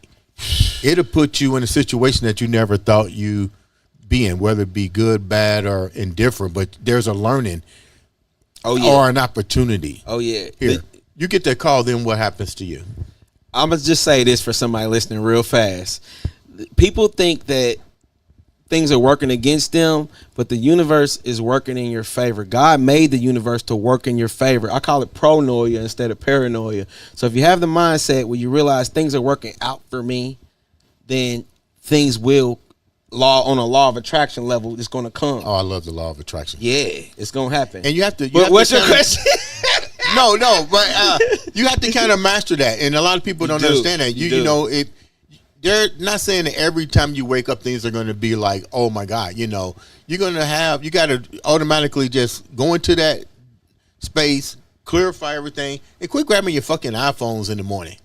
It'll put you in a situation that you never thought you be in, whether it be good, bad, or indifferent. But there's a learning, or an opportunity. Oh yeah. Here, you get that call. Then what happens to you? I'm gonna just say this for somebody listening real fast. People think that things are working against them, but the universe is working in your favor. God made the universe to work in your favor. I call it pronoia instead of paranoia. So if you have the mindset where you realize things are working out for me, then things will on a law of attraction level, it's going to come. Oh, I love the law of attraction. Yeah, it's going to happen. And you have to. What's your question? No, but you have to kind of master that, and a lot of people don't understand that. You know it. They're not saying that every time you wake up, things are going to be like, oh my God, you know, you got to automatically just go into that space, clarify everything, and quit grabbing your fucking iPhones in the morning.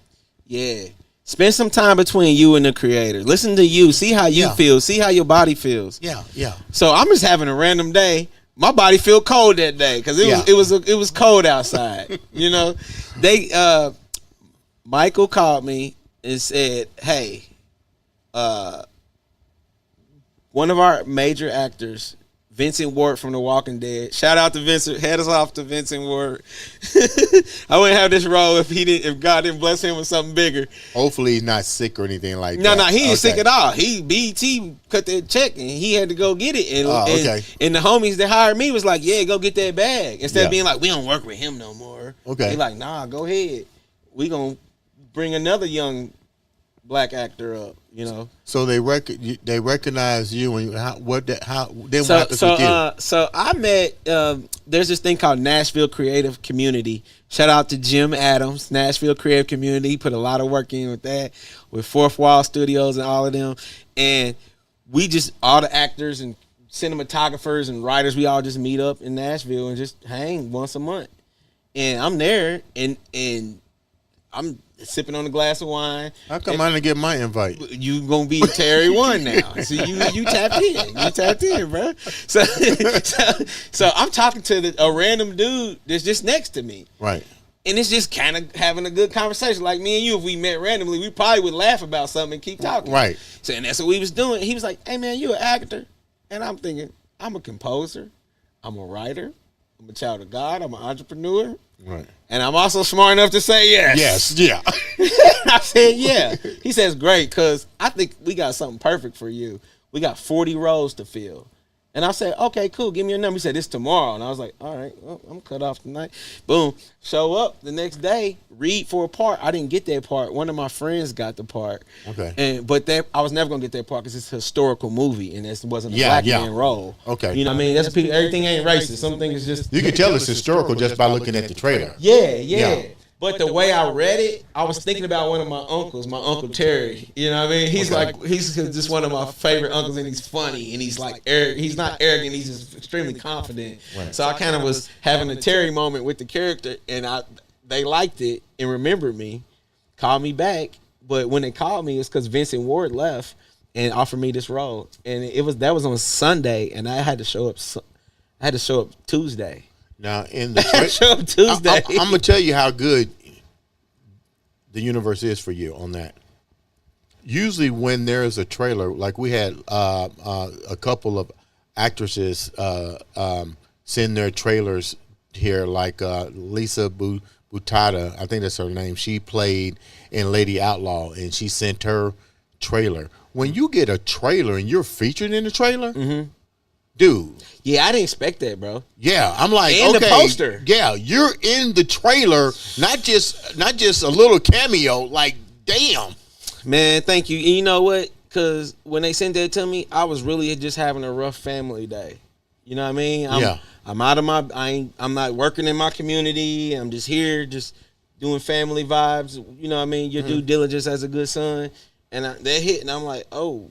Yeah. Spend some time between you and the creator. Listen to you. See how you feel. See how your body feels. Yeah. So I'm just having a random day. My body feel cold that day because it was cold outside. You know, Michael called me and said, hey, one of our major actors, Vincent Ward from The Walking Dead. Shout out to Vincent. Head us off to Vincent Ward. I wouldn't have this role if God didn't bless him with something bigger. Hopefully he's not sick or anything like that. No, he ain't sick at all. BET cut that check and he had to go get it. And the homies that hired me was like, yeah, go get that bag. Instead of being like, we don't work with him no more. Okay. They like, nah, go ahead. We gonna bring another young black actor up, you know. So they recognize you, and what happens with you? So I met. There's this thing called Nashville Creative Community. Shout out to Jim Adams, Nashville Creative Community. He put a lot of work in with that, with Fourth Wall Studios and all of them. And we just all the actors and cinematographers and writers, we all just meet up in Nashville and just hang once a month. And I'm there, and I'm sipping on a glass of wine. How come I didn't get my invite? You gonna be Terry One now. So you tapped in. You tapped in, bro. So I'm talking to a random dude that's just next to me. Right. And it's just kind of having a good conversation. Like me and you, if we met randomly, we probably would laugh about something and keep talking. Right. So and that's what we was doing. He was like, hey man, you an actor? And I'm thinking, I'm a composer. I'm a writer. I'm a child of God. I'm an entrepreneur. Right. And I'm also smart enough to say yes. Yes, yeah. I said, yeah. He says, great, because I think we got something perfect for you. We got 40 roles to fill. And I said, okay, cool, give me your number. He said, it's tomorrow. And I was like, all right, well, I'm cut off tonight. Boom. Show up the next day, read for a part. I didn't get that part. One of my friends got the part. Okay. But I was never going to get that part because it's a historical movie and it wasn't a black man role. Okay. You know what I mean? Everything ain't racist. Some things is just... You can tell it's historical just by looking at the trailer. Yeah. But the way I read it, I was thinking about one of my uncles, my Uncle Terry. You know what I mean? He's just one of my favorite uncles, and he's funny, and he's like, he's not arrogant, he's just extremely confident. Right. So I kind of was having a Terry moment with the character, and they liked it and remembered me, called me back. But when they called me, it's because Vincent Ward left and offered me this role, and that was on Sunday, and I had to show up. I had to show up Tuesday. Now, in the show up Tuesday. I'm gonna tell you how good the universe is for you on that. Usually, when there is a trailer, like we had a couple of actresses send their trailers here, like Lisa Butata, I think that's her name. She played in Lady Outlaw, and she sent her trailer. When you get a trailer and you're featured in the trailer. Mm-hmm. Dude. Yeah, I didn't expect that, bro. Yeah, I'm like, and okay, the poster. Yeah, you're in the trailer, not just a little cameo. Like, damn. Man, thank you. And you know what? Because when they sent that to me, I was really just having a rough family day. You know what I mean? I'm out of I'm not working in my community. I'm just here, just doing family vibes. You know what I mean? Your due diligence as a good son. And that hit, and I'm like, oh,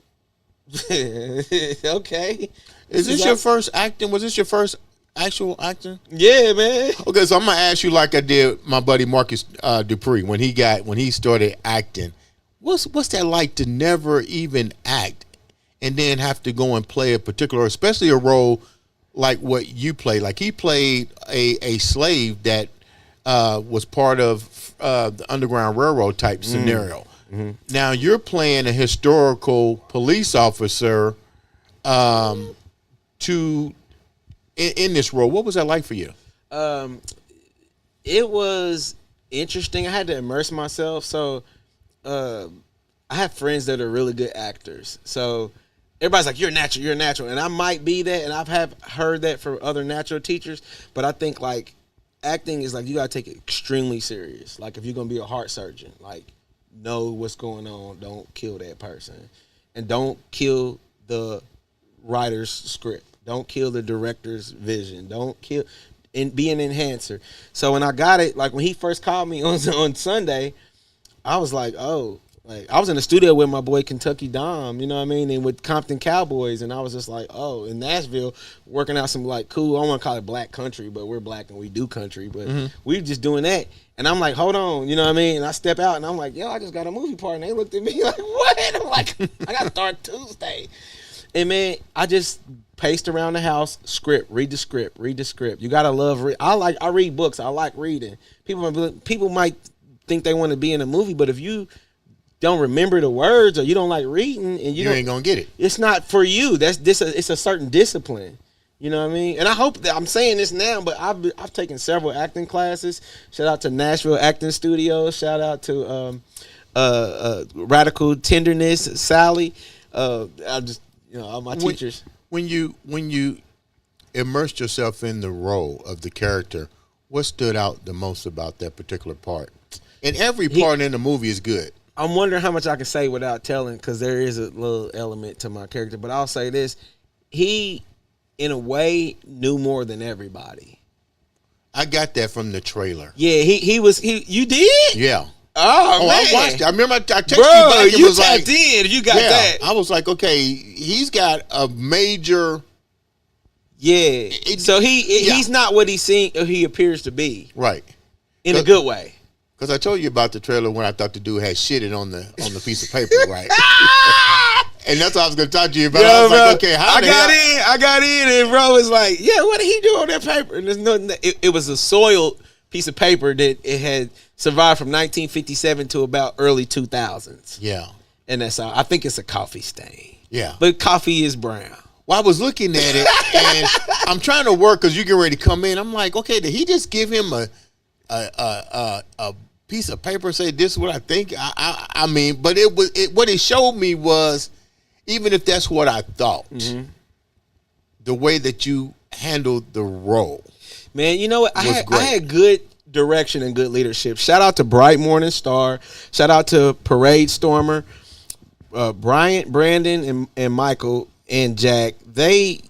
okay. Is this your first acting? Was this your first actual acting? Yeah, man. Okay, so I'm gonna ask you like I did my buddy Marcus Dupree when he started acting. What's that like to never even act and then have to go and play a particular, especially a role like what you played? Like he played a slave that was part of the Underground Railroad type scenario. Mm-hmm. Now you're playing a historical police officer. In this role, what was that like for you? It was interesting. I had to immerse myself. So I have friends that are really good actors. So everybody's like, you're natural. And I might be that, and I've heard that from other natural teachers. But I think, like, acting is like you got to take it extremely serious. Like, if you're going to be a heart surgeon, like, know what's going on. Don't kill that person. And don't kill the writer's script. Don't kill the director's vision. Don't kill and be an enhancer. So when I got it, like when he first called me on Sunday, I was like, oh, like I was in the studio with my boy Kentucky Dom, you know what I mean, and with Compton Cowboys, and I was just like, oh, in Nashville, working out some like cool, I don't want to call it black country, but we're black and we do country, but we just doing that. And I'm like, hold on, you know what I mean? And I step out and I'm like, yo, I just got a movie part. And they looked at me like, what? I'm like, I got to start Tuesday. And man, I just paced around the house, read the script. You gotta love I read books. I like reading. People might think they want to be in a movie, but if you don't remember the words or you don't like reading, and you ain't gonna get it. It's not for you. It's a certain discipline. You know what I mean? And I hope that I'm saying this now, but I've taken several acting classes. Shout out to Nashville Acting Studio. Shout out to Radical Tenderness, Sally. I just all my teachers. When you immersed yourself in the role of the character, what stood out the most about that particular part? And every part in the movie is good. I'm wondering how much I can say without telling, because there is a little element to my character. But I'll say this: he, in a way, knew more than everybody. I got that from the trailer. Yeah, he was. You did? Yeah. Oh man. I watched it. I remember I texted you back. You was tapped in. You got that. I was like, okay, he's got a major. Yeah. So he's not what he appears to be. Right. In a good way. Because I told you about the trailer when I thought the dude had shitted on the piece of paper, right? And that's what I was going to talk to you about. I was like, okay, I got in, and bro was like, yeah, what did he do on that paper? And there's nothing. It was a soiled piece of paper that it had survived from 1957 to about early 2000s. Yeah. And that's all. I think it's a coffee stain. Yeah. But coffee is brown. Well, I was looking at it, and I'm trying to work because you get ready to come in. I'm like, okay, did he just give him a piece of paper and say, this is what I think? I mean, but what it showed me was, even if that's what I thought, the way that you handled the role. Man, you know what? I had good direction and good leadership. Shout out to Bright Morning Star. Shout out to Parade Stormer, Bryant, Brandon, and Michael and Jack. They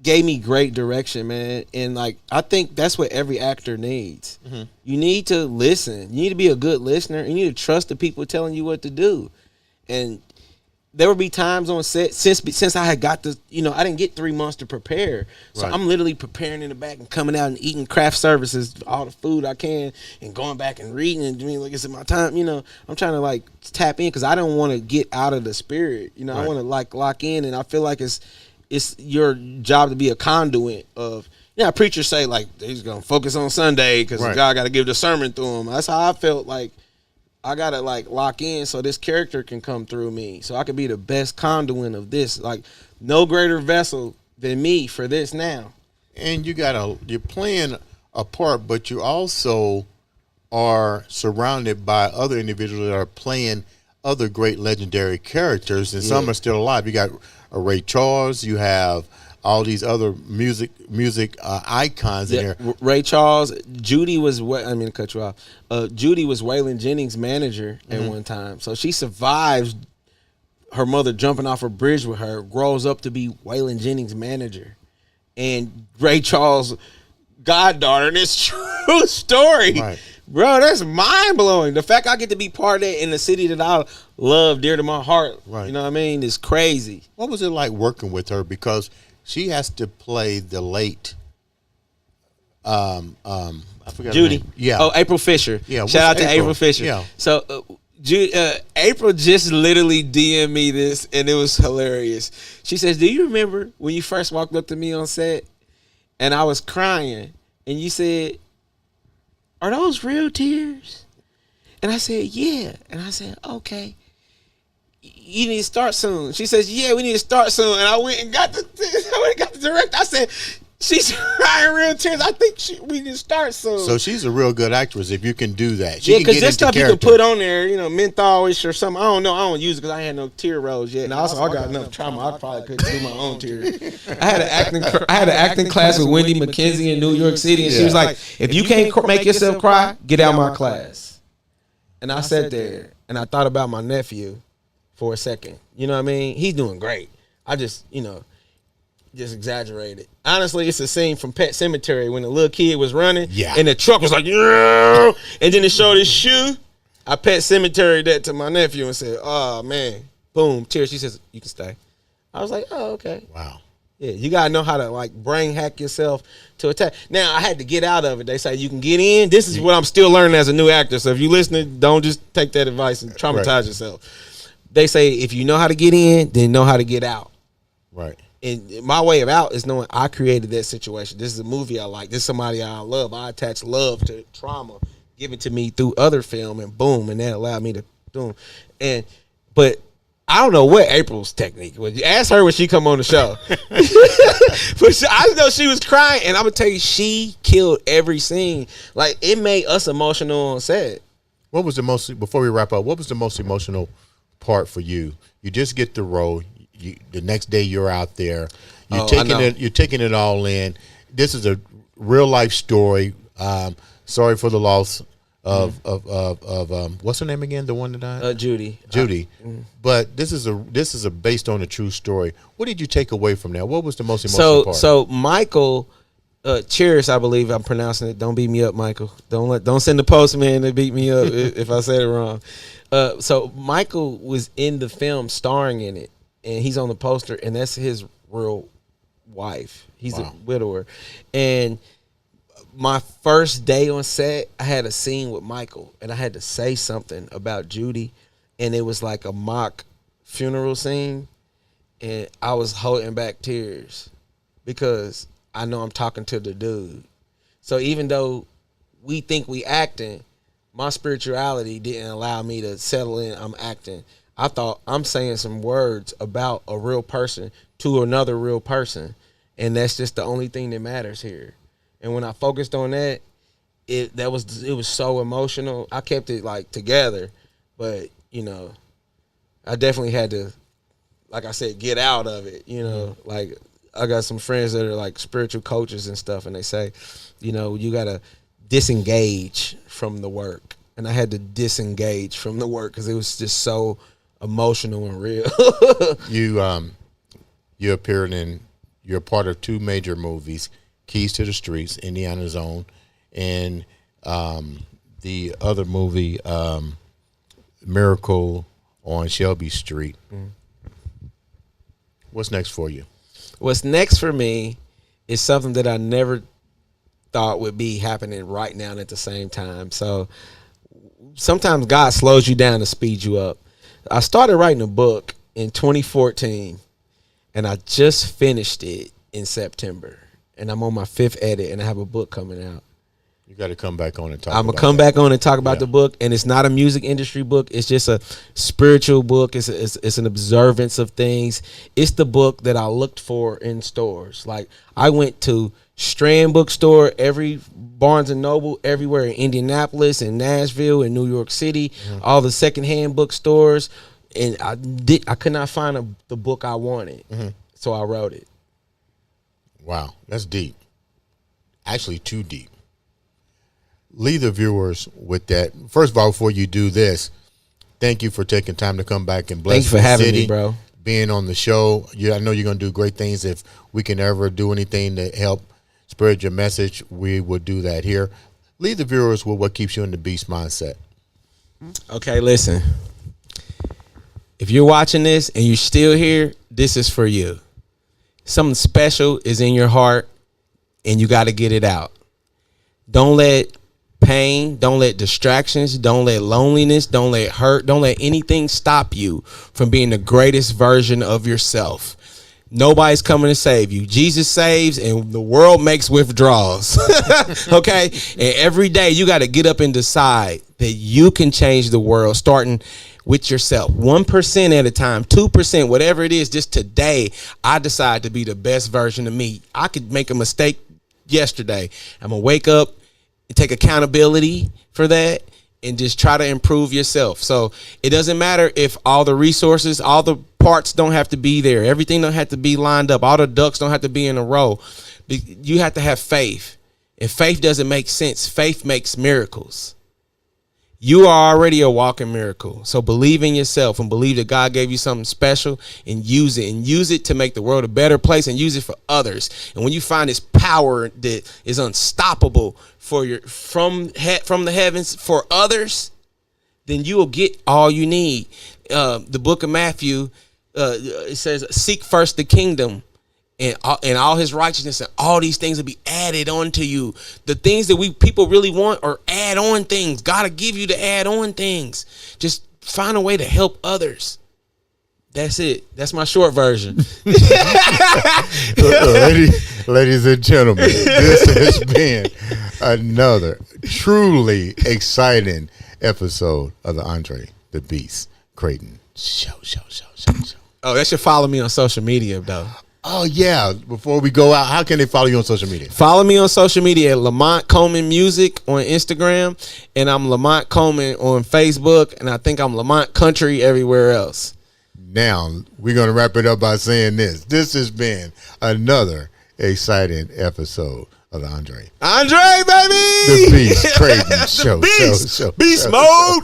gave me great direction, man. And like, I think that's what every actor needs. Mm-hmm. You need to listen. You need to be a good listener. You need to trust the people telling you what to do. And there would be times on set since I had got the, I didn't get 3 months to prepare. So right. I'm literally preparing in the back and coming out and eating craft services, all the food I can, and going back and reading and doing like it's in my time. I'm trying to like tap in because I don't want to get out of the spirit. Right. I want to like lock in, and I feel like it's your job to be a conduit of. Preachers say like he's gonna focus on Sunday because right. God got to give the sermon to him. That's how I felt like. I gotta like lock in so this character can come through me, so I can be the best conduit of this. Like no greater vessel than me for this now. And you're playing a part, but you also are surrounded by other individuals that are playing other great legendary characters, and some are still alive. You got Ray Charles. You have all these other music icons in there. Ray Charles, Judy was to cut you off. Judy was Waylon Jennings' manager at one time. So she survives her mother jumping off a bridge with her, grows up to be Waylon Jennings' manager. And Ray Charles' goddaughter, this true story. Right. Bro, that's mind-blowing. The fact I get to be part of that in the city that I love dear to my heart, right. You know what I mean, is crazy. What was it like working with her? Because she has to play the late I forgot Judy. Her name. Yeah. Oh, April Fisher. Yeah. Shout out to April Fisher. Yeah. So April just literally DM'd me this, and it was hilarious. She says, "Do you remember when you first walked up to me on set and I was crying and you said, 'Are those real tears?' And I said, 'Yeah.' And I said, 'Okay. You need to start soon.' She says, 'Yeah, we need to start soon.' And I went and got the director. I said, 'She's crying real tears. I think we need to start soon.'" So she's a real good actress if you can do that. She because there's stuff character. You can put on there, mentholish or something. I don't know. I don't use it because I had no tear rolls yet. And also, I got enough trauma. I probably couldn't do my own tears. I had an acting class with Wendy McKenzie in New York City, and she was like, "If you can't make yourself cry, get out my class." And I sat there and I thought about my nephew for a second. You know what I mean? He's doing great. I just, just exaggerated. Honestly, it's a scene from Pet Sematary when the little kid was running and the truck was like, "Yeah," and then it showed his shoe. I Pet Sematary that to my nephew and said, "Oh, man." Boom, tears. She says, "You can stay." I was like, "Oh, okay." Wow. Yeah, you got to know how to, like, brain hack yourself to attack. Now, I had to get out of it. They say you can get in. This is what I'm still learning as a new actor. So if you listening, don't just take that advice and traumatize yourself. They say if you know how to get in, then know how to get out. Right. And my way of out is knowing I created that situation. This is a movie I like. This is somebody I love. I attach love to trauma given to me through other film, and boom, and that allowed me to boom. But I don't know what April's technique was. Ask her when she come on the show. But I know she was crying, and I'm gonna tell you, she killed every scene. Like, it made us emotional on set. What was the most, before we wrap up, what was the most emotional part for you? You just get the role. The next day you're out there. You're taking it all in. This is a real life story. Sorry for the loss of what's her name again? The one that died? Judy. But this is a based on a true story. What did you take away from that? What was the most emotional part? So Michael, Cheers, I believe I'm pronouncing it. Don't beat me up, Michael. Don't send the postman to beat me up if I said it wrong. So Michael was in the film, starring in it, and he's on the poster, and that's his real wife. He's a widower. And my first day on set, I had a scene with Michael, and I had to say something about Judy, and it was like a mock funeral scene, and I was holding back tears because I know I'm talking to the dude. So even though we think we acting, my spirituality didn't allow me to settle in. I'm acting. I thought I'm saying some words about a real person to another real person, and that's just the only thing that matters here. And when I focused on that, it was so emotional. I kept it like together, but I definitely had to, like I said, get out of it. Like I got some friends that are like spiritual coaches and stuff, and they say, you know, you gotta disengage from the work, and I had to disengage from the work because it was just so emotional and real. You appeared in. You're part of 2 major movies: Keys to the Streets, Indiana's Own, and the other movie, Miracle on Shelby Street. What's next for you? What's next for me is something that I never thought would be happening right now and at the same time. So sometimes God slows you down to speed you up. I started writing a book in 2014, and I just finished it in September. And I'm on my 5th edit, and I have a book coming out. You got to come back on and talk. I'm gonna come back on and talk about the book, and it's not a music industry book. It's just a spiritual book. It's an observance of things. It's the book that I looked for in stores. Like, I went to Strand Bookstore, every Barnes and Noble, everywhere in Indianapolis and Nashville and New York City, all the secondhand bookstores, and I could not find the book I wanted, so I wrote it. Wow, that's deep. Actually, too deep. Leave the viewers with that. First of all, before you do this, thank you for taking time to come back and bless Thanks for the having city, me, bro. Being on the show. I know you're going to do great things. If we can ever do anything to help spread your message, we will do that here. Leave the viewers with what keeps you in the beast mindset. Okay, listen. If you're watching this and you're still here, this is for you. Something special is in your heart, and you got to get it out. Don't let pain, don't let distractions, don't let loneliness, don't let hurt, don't let anything stop you from being the greatest version of yourself. Nobody's coming to save you. Jesus saves, and the world makes withdrawals. Okay? And every day you got to get up and decide that you can change the world, starting with yourself. 1% at a time, 2%, whatever it is. Just today, I decide to be the best version of me. I could make a mistake yesterday. I'm going to wake up and take accountability for that and just try to improve yourself. So it doesn't matter if all the resources, all the parts don't have to be there. Everything don't have to be lined up. All the ducks don't have to be in a row. You have to have faith. If faith doesn't make sense, faith makes miracles. You are already a walking miracle. So believe in yourself and believe that God gave you something special, and use it, and use it to make the world a better place, and use it for others. And when you find this power that is unstoppable for from the heavens for others, then you will get all you need. The book of Matthew, it says, seek first the kingdom and all his righteousness, and all these things will be added on to you. The things that people really want are add-on things. God will give you the add-on things. Just find a way to help others. That's it. That's my short version. Ladies and gentlemen, this has been another truly exciting episode of the Andre the Beast Crayton show. Oh, they should follow me on social media, though. Oh, yeah. Before we go out, how can they follow you on social media? Follow me on social media at Lamont Coleman Music on Instagram, and I'm Lamont Coleman on Facebook, and I think I'm Lamont Country everywhere else. Now, we're going to wrap it up by saying this. This has been another exciting episode of the Andre, baby! the Beast Crayton show. Beast mode!